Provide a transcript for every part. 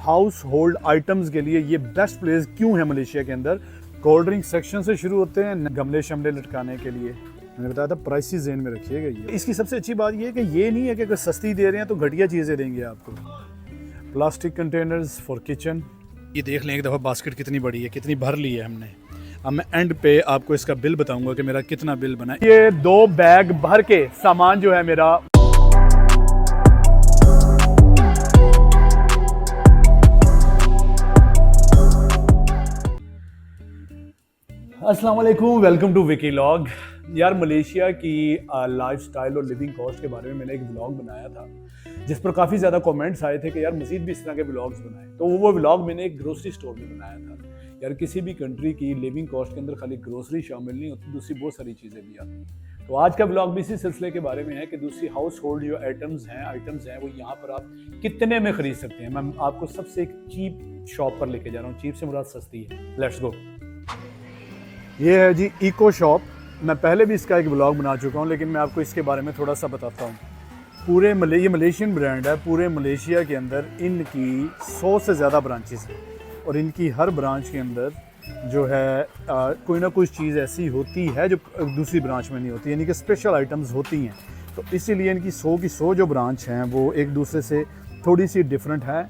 House hold items के लिए ये बेस्ट प्लेस क्यों है मलेशिया के अंदर। कोल्ड ड्रिंक सेक्शन से शुरू होते हैं, गमले शमले लटकाने के लिए। मैंने बताया था प्राइसेस ज़हन में रखिएगा। ये इसकी सबसे अच्छी बात ये है कि ये नहीं है कि अगर सस्ती दे रहे हैं तो घटिया चीज़ें देंगे आपको। प्लास्टिक कंटेनर्स फॉर किचन, ये देख लें एक दफ़ा बास्केट कितनी बड़ी है, कितनी भर ली है हमने। अब मैं एंड पे आपको इसका बिल बताऊंगा कि मेरा कितना बिल बना है। ये 2 बैग भर के सामान जो है मेरा। अस्सलाम वालेकुम, वेलकम टू विकी लॉग। यार मलेशिया की लाइफस्टाइल और लिविंग कॉस्ट के बारे में मैंने एक व्लॉग बनाया था जिस पर काफ़ी ज़्यादा कमेंट्स आए थे कि यार मज़ीद भी इस तरह के व्लॉग्स बनाएं। तो वो व्लॉग मैंने एक ग्रोसरी स्टोर में बनाया था। यार किसी भी कंट्री की लिविंग कॉस्ट के अंदर खाली ग्रोसरी शामिल नहीं होती, दूसरी बहुत सारी चीज़ें भी आती हैं। तो आज का व्लॉग भी इसी सिलसिले के बारे में है कि दूसरी हाउस होल्ड जो आइटम्स हैं वो यहाँ पर आप कितने में ख़रीद सकते हैं। मैं आपको सबसे एक चीप शॉप पर लेके जा रहा हूँ। चीप से मुराद सस्ती है। Let's go. ये है जी इको शॉप। मैं पहले भी इसका एक व्लॉग बना चुका हूँ, लेकिन मैं आपको इसके बारे में थोड़ा सा बताता हूँ। ये मलेशियन ब्रांड है। पूरे मलेशिया के अंदर इनकी 100 से ज़्यादा ब्रांचेस हैं और इनकी हर ब्रांच के अंदर जो है कोई ना कोई चीज़ ऐसी होती है जो दूसरी ब्रांच में नहीं होती, यानी कि स्पेशल आइटम्स होती हैं। तो इसीलिए इनकी 100 की 100 जो ब्रांच हैं वो एक दूसरे से थोड़ी सी डिफरेंट है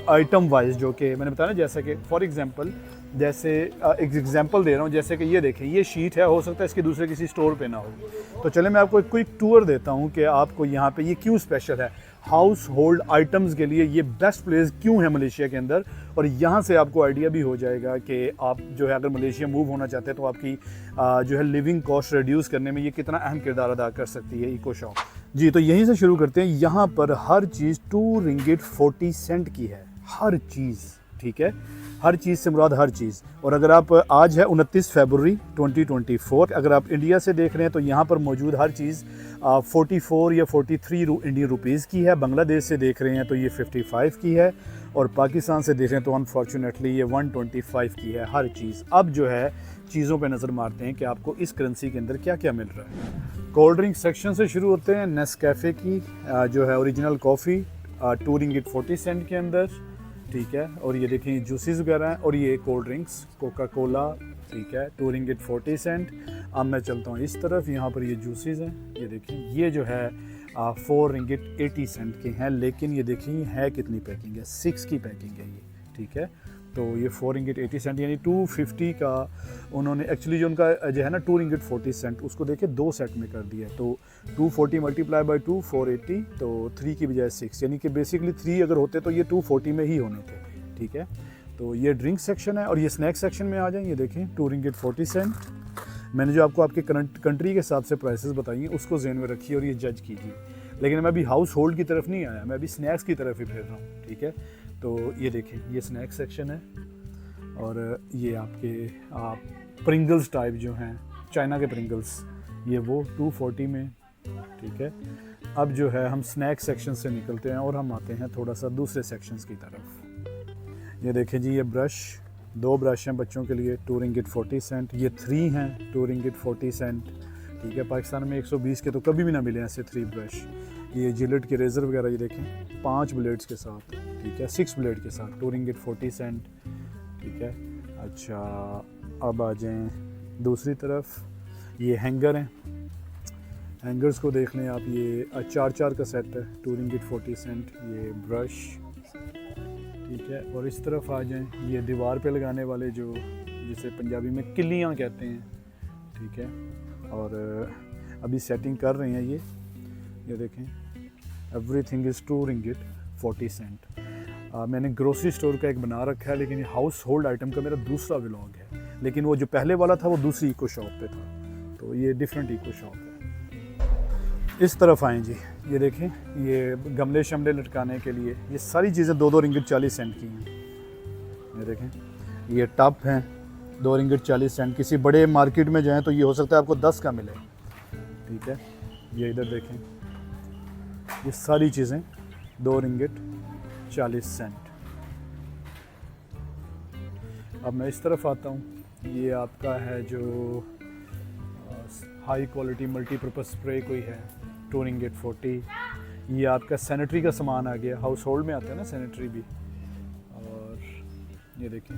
आइटम वाइज। जो कि मैंने बताया ना, जैसे कि फॉर एग्जांपल जैसे एक एग्जांपल दे रहा हूँ, जैसे कि ये देखें, ये शीट है, हो सकता है इसके दूसरे किसी स्टोर पे ना हो। तो चले मैं आपको एक क्विक टूर देता हूँ कि आपको यहाँ पे ये क्यों स्पेशल है। हाउस होल्ड आइटम्स के लिए ये बेस्ट प्लेस क्यों है मलेशिया के अंदर, और यहाँ से आपको आइडिया भी हो जाएगा कि आप जो है अगर मलेशिया मूव होना चाहते हैं तो आपकी जो है लिविंग कॉस्ट रिड्यूस करने में ये कितना अहम किरदार अदा कर सकती है इको शॉप। जी तो यहीं से शुरू करते हैं। यहाँ पर हर चीज़ 2 रिंगिट 40 सेंट की है, हर चीज़। ठीक है, हर चीज़ से मुराद हर चीज़। और अगर आप आज है 29 फरवरी 2024, अगर आप इंडिया से देख रहे हैं तो यहाँ पर मौजूद हर चीज़ 44 या 43 इंडियन रुपीज़ की है। बांग्लादेश से देख रहे हैं तो ये 55 की है, और पाकिस्तान से देख रहे हैं तो अनफॉर्चुनेटली ये 125 की है हर चीज़। अब जो है चीज़ों पे नज़र मारते हैं कि आपको इस करेंसी के अंदर क्या क्या मिल रहा है। कोल्ड ड्रिंक सेक्शन से शुरू होते हैं। नेस्कैफ़े की जो है ओरिजिनल कॉफ़ी 2 रिंगिट 40 सेंट के अंदर। ठीक है, और ये देखें जूसेस वगैरह हैं, और ये कोल्ड ड्रिंक्स कोका कोला। ठीक है, 2 रिंगिट 40 सेंट। अब मैं चलता हूँ इस तरफ, यहाँ पर ये जूसेस हैं। ये देखें, ये जो है 4 रिंगिट 80 सेंट के हैं, लेकिन ये देखिए है कितनी पैकिंग है, 6 की पैकिंग है ये। ठीक है, तो ये 4 रिंगिट 80 सेंट यानी 250 का उन्होंने एक्चुअली जो उनका जो है ना 2 रिंगिट 40 सेंट, उसको देखे 2 सेट में कर दिया। तो 240 मल्टीप्लाई बाई 2 480, तो 3 की बजाय 6, यानी कि बेसिकली 3 अगर होते तो ये 240 में ही होने थे। ठीक है, तो ये ड्रिंक सेक्शन है। और ये स्नैक सेक्शन में आ जाए, ये देखें 2 रिंगिट 40 सेंट। मैंने जो आपको आपके कंट्री के हिसाब से प्राइसेस बताई हैं उसको ज़हन में रखिए और ये जज कीजिए। लेकिन मैं अभी हाउस होल्ड की तरफ नहीं आया, मैं अभी स्नैक्स की तरफ ही फिर रहा हूँ। ठीक है, तो ये देखें, ये स्नैक सेक्शन है, और ये आपके प्रिंगल्स टाइप जो हैं, चाइना के प्रिंगल्स, ये वो 240 में। ठीक है, अब जो है हम स्नैक सेक्शन से निकलते हैं और हम आते हैं थोड़ा सा दूसरे सेक्शंस की तरफ। ये देखें जी, ये ब्रश, 2 ब्रश हैं बच्चों के लिए 2 रिंगिट 40 सेंट। ये 3 हैं 2 रिंगिट 40 सेंट। ठीक है, पाकिस्तान में 120 के तो कभी भी ना मिले ऐसे 3 ब्रश। ये जिलेट के रेज़र वगैरह, ये देखें 5 ब्लेड्स के साथ। ठीक है, 6 ब्लेड के साथ 2 रिंगिट 40 सेंट। ठीक है, अच्छा अब आ जाएं दूसरी तरफ। ये हैंगर हैं, हैंगर्स को देख लें आप, ये 4 का सेट है 2 रिंगिट 40 सेंट। ये ब्रश। ठीक है, और इस तरफ आ जाएं, ये दीवार पे लगाने वाले जो जिसे पंजाबी में किल्लियाँ कहते हैं। ठीक है, और अभी सेटिंग कर रहे हैं ये देखें, एवरीथिंग इज़ 2 रिंगिट 40 सेंट। मैंने ग्रोसरी स्टोर का एक बना रखा है, लेकिन ये हाउस होल्ड आइटम का मेरा दूसरा व्लॉग है। लेकिन वो जो पहले वाला था वो दूसरी इको शॉप पे था, तो ये डिफरेंट इको शॉप है। इस तरफ आएँ जी, ये देखें, ये गमले शमले लटकाने के लिए ये सारी चीज़ें 2 रिंगिट 40 सेंट की हैं। ये देखें, ये टब हैं 2 रिंगिट 40 सेंट। किसी बड़े मार्केट में जाएँ तो ये हो सकता है आपको 10 का मिले। ठीक है, ये इधर देखें, ये सारी चीज़ें 2 रिंगिट 40 सेंट। अब मैं इस तरफ आता हूँ, ये आपका है जो हाई क्वालिटी मल्टीपर्पज़ स्प्रे कोई है 2 रिंगिट 40। ये आपका सैनिटरी का सामान आ गया, हाउस होल्ड में आता है ना सैनिटरी भी, और ये देखें,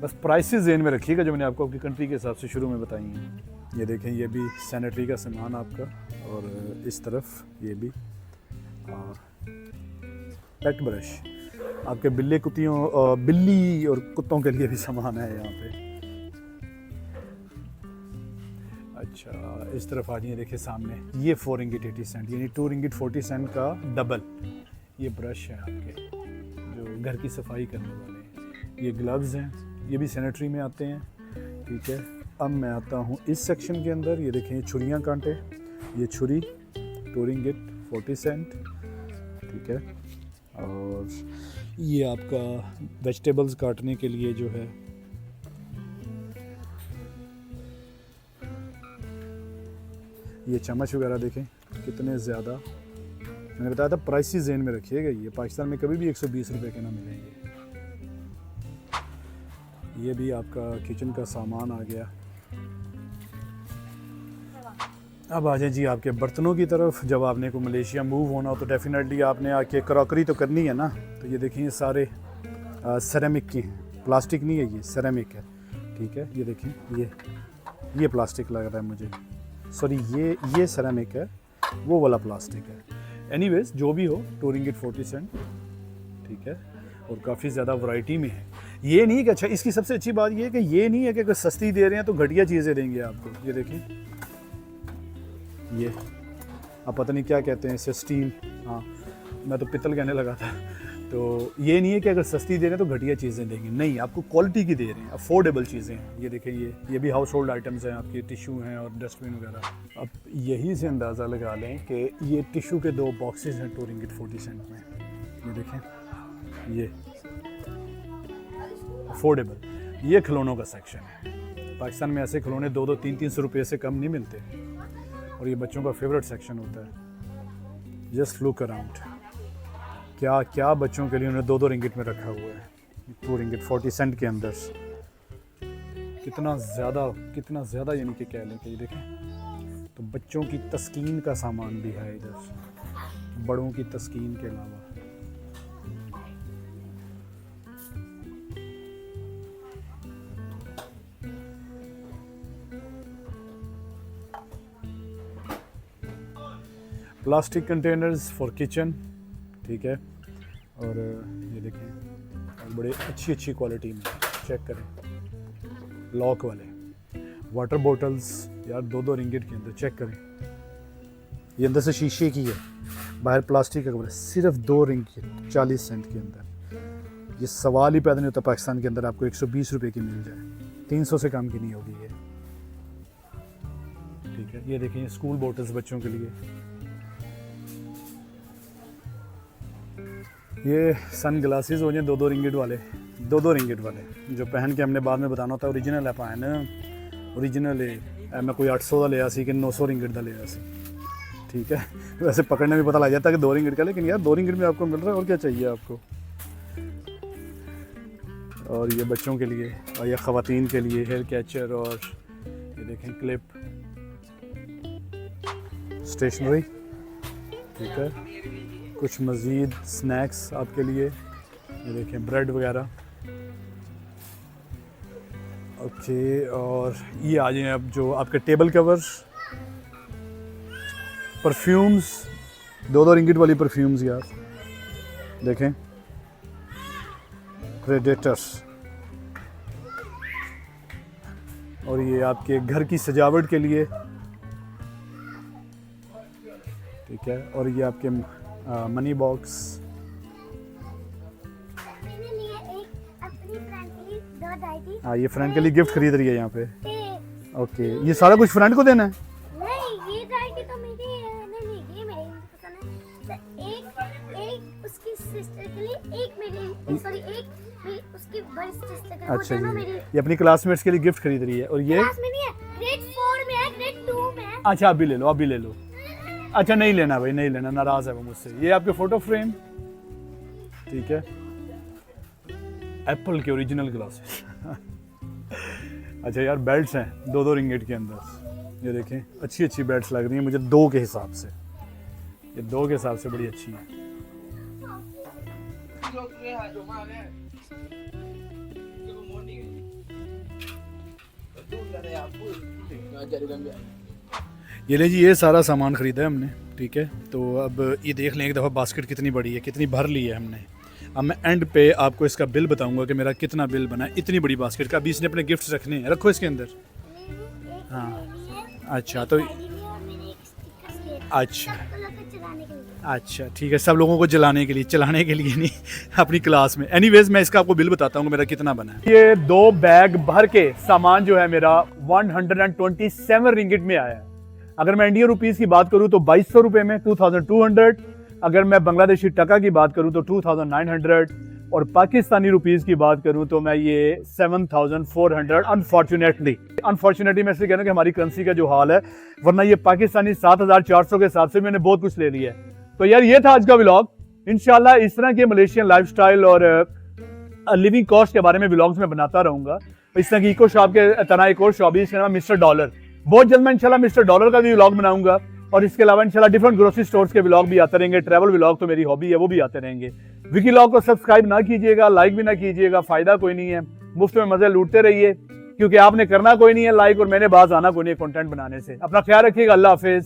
बस प्राइसेस ज़हन में रखिएगा जो मैंने आपको आपकी कंट्री के हिसाब से शुरू में बताई हैं। ये देखें, ये भी सैनिटरी का सामान आपका, और इस तरफ ये भी, और पेट ब्रश आपके बिल्ली और कुत्तों के लिए भी सामान है यहाँ पे। अच्छा, इस तरफ आ जाइए, देखिए सामने ये 4 रिंगिट 80 सेंट यानी 2 रिंगिट 40 सेंट का डबल ये ब्रश है आपके, जो घर की सफाई करने वाले हैं। ये ग्लव्स हैं, ये भी सैनिटरी में आते हैं। ठीक है, अब मैं आता हूँ इस सेक्शन के अंदर। ये देखें, छुरियाँ कांटे, ये छुरी 2 रिंगिट 40 सेंट। ठीक है, और ये आपका वेजिटेबल्स काटने के लिए जो है, ये चम्मच वगैरह देखें कितने ज़्यादा। मैंने बताया था प्राइस ज़हन में रखिएगा, ये पाकिस्तान में कभी भी 120 रुपए के ना मिलेंगे। ये भी आपका किचन का सामान आ गया। अब आ जाए जी आपके बर्तनों की तरफ। जब आपने को मलेशिया मूव होना हो तो डेफिनेटली आपने आके क्रॉकरी तो करनी है ना। तो ये देखिए, सारे सेरेमिक की हैं, प्लास्टिक नहीं है, ये सेरेमिक है। ठीक है, ये देखिए, ये प्लास्टिक लग रहा है मुझे, सॉरी ये सेरेमिक है, वो वाला प्लास्टिक है। एनीवेज जो भी हो, 2 रिंगिट 40 सेंट। ठीक है, और काफ़ी ज़्यादा वैरायटी में है। ये नहीं है कि अच्छा, इसकी सबसे अच्छी बात ये है कि ये नहीं है कि अगर सस्ती दे रहे हैं तो घटिया चीज़ें देंगे आपको। ये देखिए, ये आप पता नहीं क्या कहते हैं इसे, स्टील, हाँ मैं तो पित्तल कहने लगा था। तो ये नहीं है कि अगर सस्ती दे रहे हैं तो घटिया चीज़ें देंगे, नहीं, आपको क्वालिटी की दे रहे हैं, अफोर्डेबल चीज़ें हैं। ये देखें, ये भी हाउस होल्ड आइटम्स हैं आपके, टिशू हैं और डस्टबिन वगैरह। अब यही से अंदाज़ा लगा लें कि ये टिशू के 2 बॉक्सेस हैं 2 रिंगिट 40 सेंट में। ये देखें, ये अफोर्डेबल, ये खिलौनों का सेक्शन है। पाकिस्तान में ऐसे खिलौने 200, 300 रुपये से कम नहीं मिलते, और ये बच्चों का फेवरेट सेक्शन होता है। जस्ट लुक अराउंड, क्या क्या बच्चों के लिए उन्होंने 2-2 रिंगिट में रखा हुआ है 2 रिंगिट 40 सेंट के अंदर। कितना ज़्यादा यानी कि कह लें कि ये देखें, तो बच्चों की तस्कीन का सामान भी है इधर, बड़ों की तस्कीन के अलावा। Plastic containers for kitchen. ठीक है, और ये देखें, और बड़े अच्छी क्वालिटी में, चेक करें, लॉक वाले वाटर बॉटल्स यार 2-2 रिंगिट के अंदर, चेक करें। ये अंदर से शीशे की है, बाहर प्लास्टिक का कवर है, सिर्फ 2 रिंगिट 40 सेंट के अंदर। ये सवाल ही पैदा नहीं होता पाकिस्तान के अंदर आपको 120 रुपये की मिल जाए, 300 से कम की नहीं होगी ये। ठीक है, ये देखें, स्कूल बॉटल्स बच्चों के लिए। ये सन ग्लासेस हो जाए 2-2 रिंगिट वाले, 2-2 रिंगिट वाले, जो पहन के हमने बाद में बताना होता है ओरिजिनल है पाए ना, ओरिजिनल है। मैं कोई 800 का लिया सी कि 900 रिंगिट का लिया सी। ठीक है, वैसे पकड़ने में पता लग जाता है कि 2 रिंगिट का, लेकिन यार 2 रिंगिट में आपको मिल रहा है, और क्या चाहिए आपको। और ये बच्चों के लिए, और ये ख़वातीन के लिए हेयर कैचर, और ये देखें क्लिप, स्टेशनरी। ठीक है, कुछ मज़ीद स्नैक्स आपके लिए, ये देखें ब्रेड वगैरह। ओके, और ये आ जाए अब जो आपके टेबल कवर, परफ्यूम्स, 2-2 रिंगिट वाली परफ्यूम्स यार देखें, प्रेडेटर्स। और ये आपके घर की सजावट के लिए। ठीक है, और ये आपके मनी बॉक्स। हाँ, ये फ्रेंड के लिए गिफ्ट खरीद रही है यहाँ पे। ओके, ये सारा कुछ फ्रेंड को देना है? नहीं, ये तो मेरी ये मेरी पसंद है। एक उसकी सिस्टर के लिए, एक मेरी, सॉरी एक उसकी बड़ी सिस्टर के लिए। अच्छा जी, ये अपनी क्लासमेट्स के लिए गिफ्ट खरीद रही है। और ये क्लास में नहीं है, ग्रेड 4 में है, ग्रेड 2 में है। अच्छा, आप भी ले लो, आप भी ले लो। अच्छा, नहीं लेना भाई, नहीं लेना, नाराज़ है वो मुझसे। ये आपके फ़ोटो फ्रेम। ठीक है, एप्पल के ओरिजिनल ग्लासेस। अच्छा यार, बेल्ट्स हैं 2-2 रिंगिट के अंदर। ये देखें, अच्छी बेल्ट्स लग रही हैं मुझे 2 के हिसाब से, ये 2 के हिसाब से बड़ी अच्छी हैं। ये ले जी, ये सारा सामान ख़रीदा है हमने, ठीक है। तो अब ये देख लें एक दफ़ा बास्केट कितनी बड़ी है, कितनी भर ली है हमने। अब मैं एंड पे आपको इसका बिल बताऊंगा कि मेरा कितना बिल बना है इतनी बड़ी बास्केट का। अभी इसने अपने गिफ्ट्स रखने हैं, रखो इसके अंदर। हाँ अच्छा, तो अच्छा अच्छा ठीक है, सब लोगों को जलाने के लिए, चलाने के लिए नहीं अपनी क्लास में। एनीवेज मैं इसका आपको बिल बताता हूँ कि मेरा कितना बना है। ये 2 बैग भर के सामान जो है मेरा 127 रिंगिट में आया है। अगर मैं इंडियन रुपीस की बात करूँ तो 2200 रुपये में 2200। अगर मैं बांग्लादेशी टका की बात करूँ तो 2900, और पाकिस्तानी रुपीस की बात करूँ तो मैं ये 7400। अनफॉर्चुनेटली मैं इसलिए कह रहा हूँ कि हमारी करेंसी का जो हाल है, वरना ये पाकिस्तानी 7400 के हिसाब से मैंने बहुत कुछ ले लिया है। तो यार ये था आज का व्लॉग। इंशाल्लाह इस तरह के मलेशियन लाइफस्टाइल और लिविंग कॉस्ट के बारे में व्लॉग्स में बनाता रहूँगा। इस तरह की इको शॉप के तरह एक और शॉप है जिसका नाम मिस्टर डॉलर। बहुत जल्द मैं इंशाल्लाह मिस्टर डॉलर का भी व्लॉग बनाऊंगा, और इसके अलावा इंशाल्लाह डिफरेंट ग्रोसरी स्टोर्स के व्लॉग भी आते रहेंगे। ट्रैवल व्लॉग तो मेरी हॉबी है, वो भी आते रहेंगे। विकी व्लॉग को सब्सक्राइब ना कीजिएगा, लाइक भी ना कीजिएगा, फायदा कोई नहीं है। मुफ्त में मजे लूटते रहिए, क्योंकि आपने करना कोई नहीं है लाइक, और मैंने बाज आना कोई नहीं है कंटेंट बनाने से। अपना ख्याल रखिएगा, अल्लाह हाफिज।